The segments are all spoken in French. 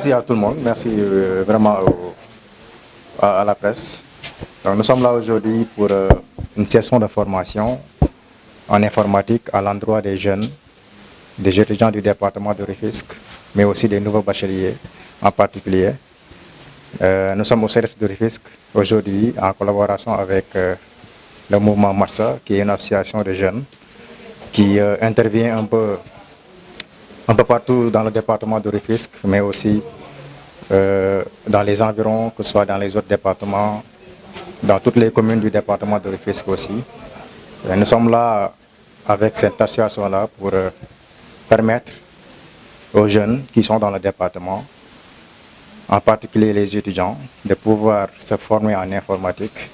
merci à tout le monde, merci vraiment à la presse. Donc, nous sommes là aujourd'hui pour une session de formation en informatique à l'endroit des étudiants du département de Rufisque, mais aussi des nouveaux bacheliers en particulier. Nous sommes au CEDEPS de Rufisque aujourd'hui en collaboration avec le mouvement Marsa, qui est une association de jeunes qui intervient un peu partout dans le département de Rufisque, mais aussi dans les environs, que ce soit dans les autres départements, dans toutes les communes du département de Rufisque aussi. Et nous sommes là avec cette association-là pour permettre aux jeunes qui sont dans le département, en particulier les étudiants, de pouvoir se former en informatique,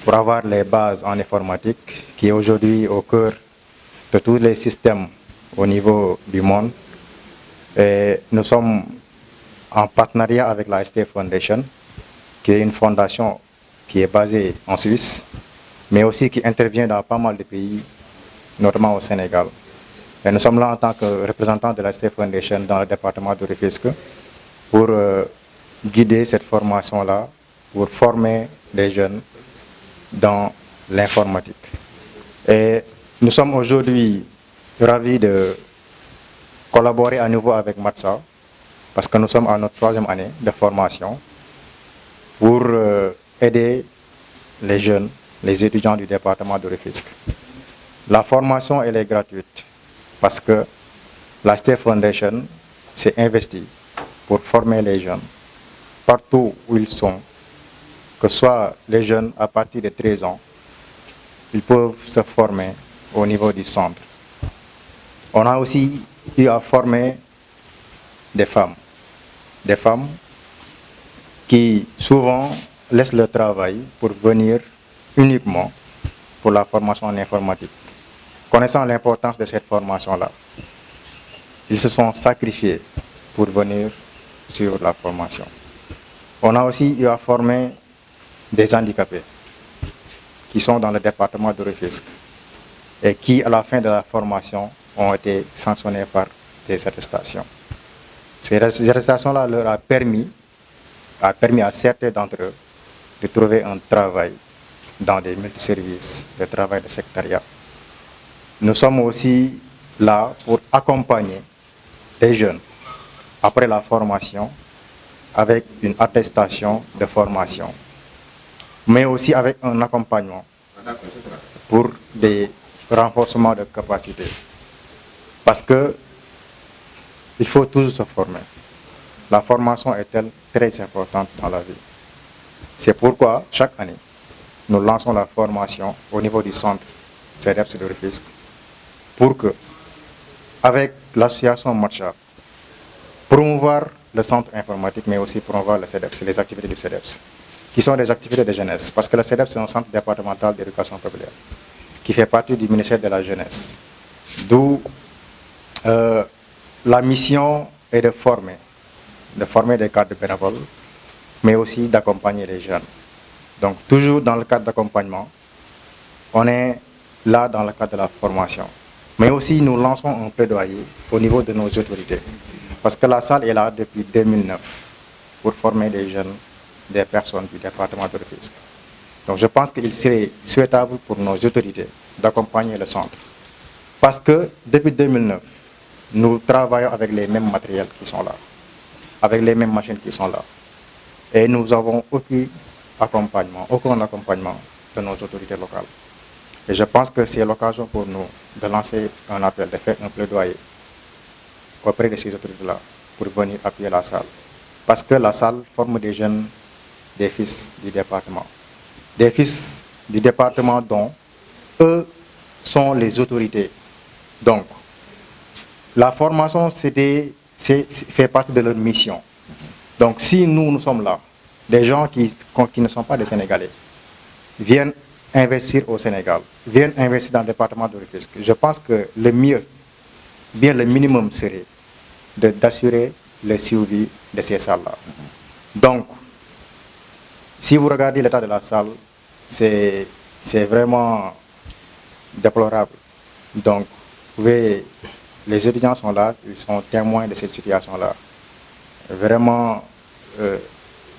pour avoir les bases en informatique, qui est aujourd'hui au cœur de tous les systèmes au niveau du monde. Et nous sommes en partenariat avec la ST Foundation, qui est une fondation qui est basée en Suisse, mais aussi qui intervient dans pas mal de pays, notamment au Sénégal. Et nous sommes là en tant que représentants de la ST Foundation dans le département de Rufisque pour guider cette formation-là, pour former les jeunes dans l'informatique. Et nous sommes aujourd'hui ravis de collaborer à nouveau avec Matsa, parce que nous sommes à notre 3e année de formation, pour aider les jeunes, les étudiants du département de Rufisque. La formation, elle est gratuite, parce que la ST Foundation s'est investie pour former les jeunes partout où ils sont, que ce soit les jeunes à partir de 13 ans, ils peuvent se former au niveau du centre. On a aussi eu à former des femmes qui souvent laissent leur travail pour venir uniquement pour la formation en informatique. Connaissant l'importance de cette formation-là, ils se sont sacrifiés pour venir sur la formation. On a aussi eu à former des handicapés qui sont dans le département de Rufisque et qui, à la fin de la formation, ont été sanctionnés par des attestations. Ces attestations-là leur a permis à certains d'entre eux de trouver un travail dans des multiservices, de travail de secrétariat. Nous sommes aussi là pour accompagner les jeunes après la formation avec une attestation de formation, mais aussi avec un accompagnement pour des renforcements de capacité. Parce que il faut toujours se former. La formation est-elle très importante dans la vie. C'est pourquoi, chaque année, nous lançons la formation au niveau du centre CEDEPS de Rufisque pour que, avec l'association Matcha, promouvoir le centre informatique, mais aussi promouvoir le CEDEPS, les activités du CEDEPS, qui sont des activités de jeunesse. Parce que le CEDEPS, c'est un centre départemental d'éducation populaire qui fait partie du ministère de la Jeunesse. D'où la mission est de former des cadres bénévoles, mais aussi d'accompagner les jeunes. Donc, toujours dans le cadre d'accompagnement, on est là dans le cadre de la formation. Mais aussi, nous lançons un plaidoyer au niveau de nos autorités. Parce que la salle est là depuis 2009 pour former des jeunes, des personnes du département de Rufisque. Donc, je pense qu'il serait souhaitable pour nos autorités d'accompagner le centre. Parce que depuis 2009, nous travaillons avec les mêmes matériels qui sont là, avec les mêmes machines qui sont là. Et nous n'avons aucun accompagnement de nos autorités locales. Et je pense que c'est l'occasion pour nous de lancer un appel, de faire un plaidoyer auprès de ces autorités-là pour venir appuyer la salle. Parce que la salle forme des jeunes, des fils du département. Des fils du département dont eux sont les autorités. Donc, la formation, fait partie de leur mission. Donc, si nous sommes là, des gens qui ne sont pas des Sénégalais, viennent investir au Sénégal, viennent investir dans le département de Rufisque, je pense que le mieux, bien le minimum serait d'assurer le suivi de ces salles-là. Donc, si vous regardez l'état de la salle, c'est vraiment déplorable. Donc, vous voyez, les étudiants sont là, ils sont témoins de cette situation-là. Vraiment,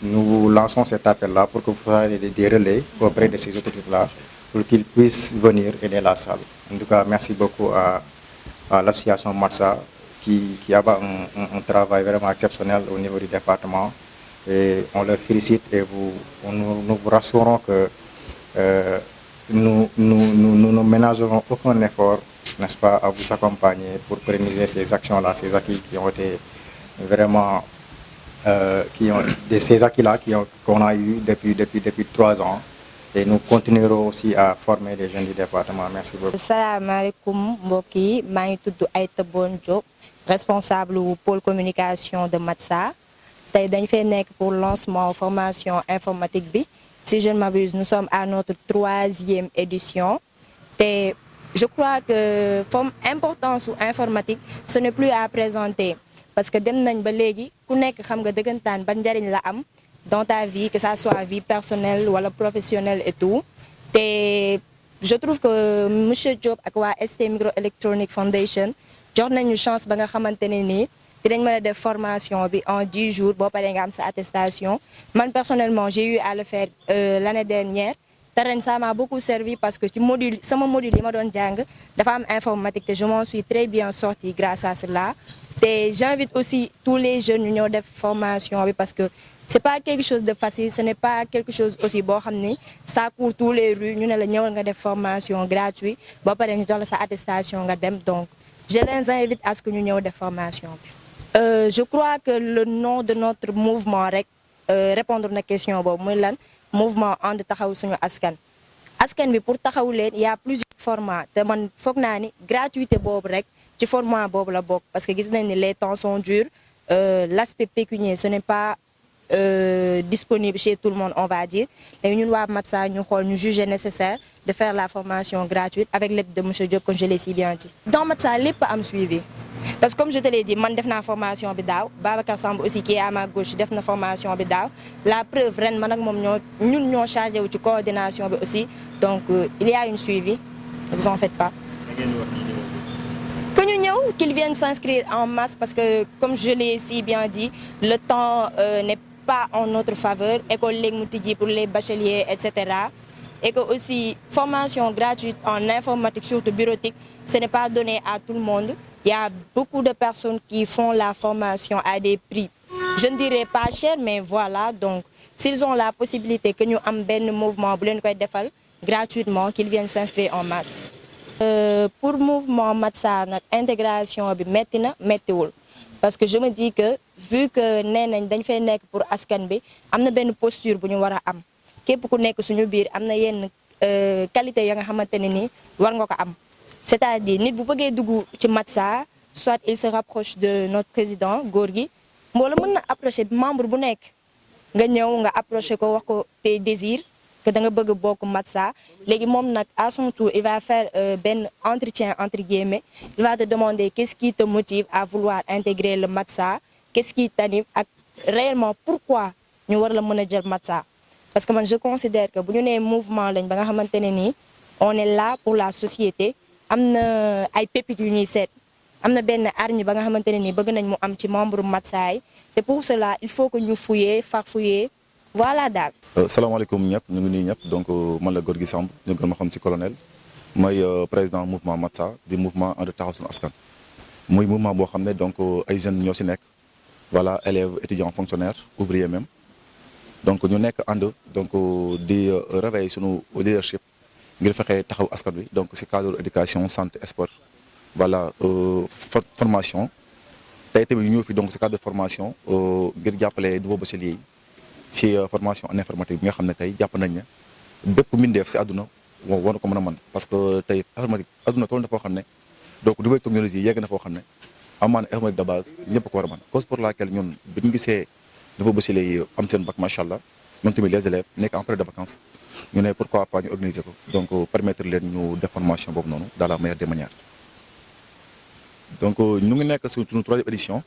nous lançons cet appel-là pour que vous fassiez des relais auprès de ces autorités-là pour qu'ils puissent venir aider la salle. En tout cas, merci beaucoup à l'association Matsa qui a un travail vraiment exceptionnel au niveau du département. Et on leur félicite et nous vous rassurons que nous ne ménagerons aucun effort, n'est-ce pas, à vous accompagner pour pérenniser ces actions-là, ces acquis qui ont été vraiment, ces acquis-là qu'on a eu depuis 3 ans. Et nous continuerons aussi à former les jeunes du département. Merci beaucoup. Salaamaaleykum mbokk yi, maa ngi tudd Aïta Bon Diop, responsable du pôle communication de Matsa. Tey dañ fay nekk pour lancement formation informatique bi. Si je ne m'abuse, nous sommes à notre 3e édition. Et je crois que l'importance de l'informatique, ce n'est plus à présenter. Parce que dem nañ ba léegi ku nekk xam nga dëggantaan ban njariñ la am dans ta vie, que ça soit vie personnelle ou professionnelle et tout. Et je trouve que M. Diop ak waa ST Microelectronic Foundation jox nañu chance ba nga xamante ne nii dinañ mën a def formation bi en 10 jours boo paree nga am sa attestation. Man personnellement j'ai eu à le faire l'année dernière. Ren ça m'a beaucoup servi parce que ci sama module yi ma doon jàng dafa am informatique te je m'en suis très bien sortie grâce à cela. Et j'invite aussi tous les jeunes ñu ñëw def formation bi parce que c'est pas quelque chose de facile, ce n'est pas quelque chose aussi boo xam ne ça court tous les rues ñu ne la ñëwal nga def formation gratuite boo paree ñu jox la sa attestation nga dem. Donc je les invite à ce que ñu ñëw def formation bi. Je crois que le nom de notre mouvement rek répondre na question boobu muy lan mouvement ànd taxaw suñu askan. Askan bi pour taxaw leen y a plusieurs formats te man foog naa ni gratuité boobu rek ci format boobu la bokk parce que gis nañ ni les temps sont durs, l'aspect pécuniaire ce n'est pas disponible chez tout le monde, on va dire. Et nous, à Matsa, nous jugeons nécessaire de faire la formation gratuite avec l'aide de M. Diop, comme je l'ai si bien dit. Dans Matsa, les pas à me suivre. Parce que comme je te l'ai dit, moi, j'ai fait une formation bidao. Babacar Samb aussi, qui est à ma gauche, j'ai fait une formation bidao. La preuve, nous sommes chargés de coordination aussi. Donc, il y a une suivi. Ne vous en faites pas. Que nous, qu'ils viennent s'inscrire en masse parce que, comme je l'ai si bien dit, le temps n'est pas en notre faveur. École Moutidi pour les bacheliers, etc. Et que aussi, formation gratuite en informatique, surtout bureautique, ce n'est pas donné à tout le monde. Il y a beaucoup de personnes qui font la formation à des prix, je ne dirais pas cher, mais voilà. Donc, s'ils ont la possibilité que nous ayons un mouvement gratuitement, qu'ils viennent s'inscrire en masse. Pour le mouvement Matsa, l'intégration est météo. Parce que je me dis que, vu que nous avons fait pour Askan bi, nous avons une posture pour nous am. Képp ku nekk suñu biir am na yenn qualité ya nga xamante ne ni war nga ko am. C'est-à-dire nit bu bëggee dugg ci Matsa, soit il se rapproche de notre président Gorgui, wala mën na approcher membre bu nekk nga ñëw nga approcher ko wax ko tes désirs que da nga bëgg bokk Matsa. Léegi moom nag à son tour il va faire ben entretien entre guillemets. Il va te demander qu'est-ce qui te motive à vouloir intégrer le Matsa, qu'est-ce qui t'anime ak réellement pourquoi ñu war la mën a jël Matsa. Parce que moi, je considère que si nous avons un mouvement, on est là pour la société. Il y a des pépites qui sont là. Il y a des armes qui sont membres de Matsa. Et pour cela, il faut que nous fouillions, farfouiller. Voilà. Salam alaikum, nous sommes donc je suis Gorgui Samb, je suis colonel. Je suis président du mouvement Matsa, du mouvement de Tahasun Askan. Je suis mouvement qui donc les jeunes qui sont voilà, élèves, étudiants, fonctionnaires, ouvriers même. Donc nous sommes donc di réveiller sur leadership ngir fexe taxaw askan wi donc c'est cadre éducation santé sport voilà formation tey tamit ñu fi donc c'est cadre de formation ngir jàppale nouveau bachelier ci formation en informatique bi nga xam ne tey jàpp nañ ne bépp mbindeef si àdduna war na ko mën a mën parce que tey informatique àdduna toll na foo xam ne donc nouvelle technologie yegg na foo xam ne amaan informatique de base ñëpp ko war a mën cause pour laquelle ñun bi ñu gisee nouveau bachelier yi am seen bac macha allah même tamit les élèves nekk en période de vacances ñu ne pourquoi pas ñu organiser ko donc permettre leen ñu def formation boobu noonu dans la meilleure des manières. donc ñu ngi nekk sur suñu 3e édition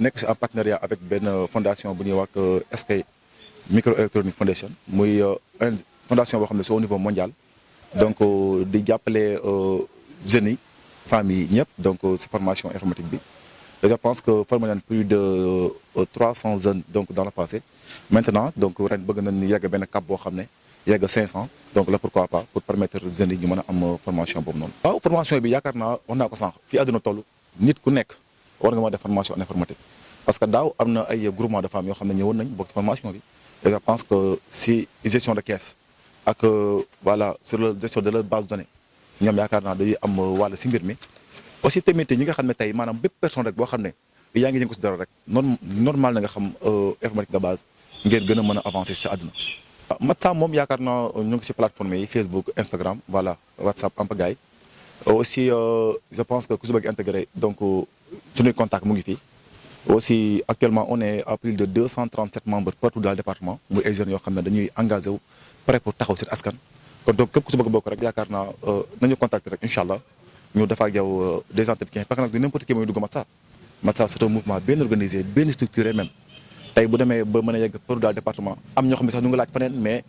nekk si en partenariat avec benn fondation bu ñuy wax ST Microelectronic Foundation muy une fondation boo xam ne c'est au niveau mondial donc di jàppale jeunes yi femmes yi ñëpp donc si formation informatique bi et je pense que formé nañ plus de 300 jeunes donc dans le passé maintenant donc ren bëgg nañ ni yegg benn cap boo xam ne yegg 500 donc là pourquoi pas pour permettre jeunes yi ñu mën a am formation boobu noonu. waaw formation bi yaakaar naa wax naa ko sànq fii àdduna toll nit ku nekk war nga mën a def formation en informatique parce que daaw am na ay groupement de femmes yoo xam ne ñëwoon nañ bokk ci formation bi et je pense que si gestion de caisse ak voilà sur la gestion de leur base de données ñoom yaakaar naa dañuy am wàll si mbir mi. aussi tamit ñi nga xam ne tey maanaam bépp personne rek boo xam ne yaa ngi yëngu si dara rek normal na nga xam informatique de base ngeen gën a mën a avancer si àdduna. Matsa moom yaakaar naa ñu ngi si plateforme yi Facebook Instagram voilà WhatsApp am pa gaay aussi je pense que ku si bëgg intégré donc suñuy contact mu ngi fii aussi actuellement on est à plus de 237 membres partout dans le département muy ay jeunes yoo xam ne dañuy engagé wu prêt pour taxaw seen askan kon donc képp ku si bëgg bokk rek yaakaar naa nañu contacter rek incha allah ñu def ak yow des entretiens parce que nag du n'importe qui mooy dugg Matsa. Matsa c'est un mouvement bien organisé bien structuré même tey bu demee ba mën a yegg partout dans le département am ñoo xam ne sax ñu ngi laaj feneen mais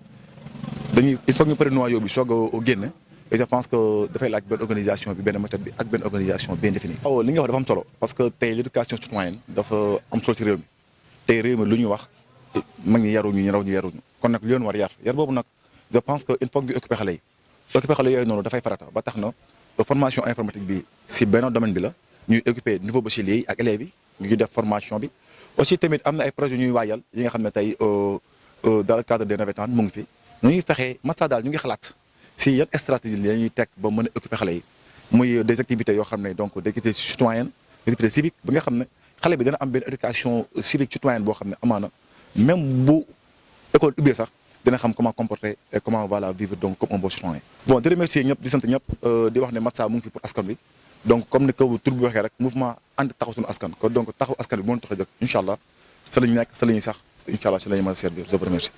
dañuy il faut que ñu pare noyau bi soog a génn et je pense que dafay laaj benn organisation bi benn méthode bi ak benn organisation bien définie. waaw li nga wax dafa am solo parce que tey l'éducation citoyenne dafa am solo ci réew mi tey réew mi lu ñu wax mag ñi yaruñu ñu raw ñu yaruñu kon nag li leen war yar boobu nag je pense que il faut que ñu occuper xale yi occuper xale yooyu noonu dafay farata ba tax na formation informatique bi si benn domaine bi la ñuy occuper niveau bachelier yi ak élèves yi ñu ngi def formation bi aussi tamit am na ay projets ñuy waajal yi nga xam ne tey dans le cadre des navétanes mu ngi fi ñu ngi fexe Matsa daal ñu ngi xalaat si yan stratégie la ñuy teg ba mën a occuper xale yi muy des activités yoo xam ne donc des activités citoyennes des activités civiques ba nga xam ne xale bi dana am benn éducation civique citoyenne boo xam ne amaana même bu école ubbee sax dina xam comment comporter et comment voilà vivre donc comme un bon citoyen. bon di remercier ñëpp di sant ñëpp di wax ne Matsa mu ngi fi pour askan wi donc comme ni ko tur bi waxee rek mouvement ànd taxaw suñu askan kon donc taxaw askan bi moo tax a jóg incha allah sa la ñu nekk sa la ñuy sax incha allah sa la ñu mën a servir je vous remercie.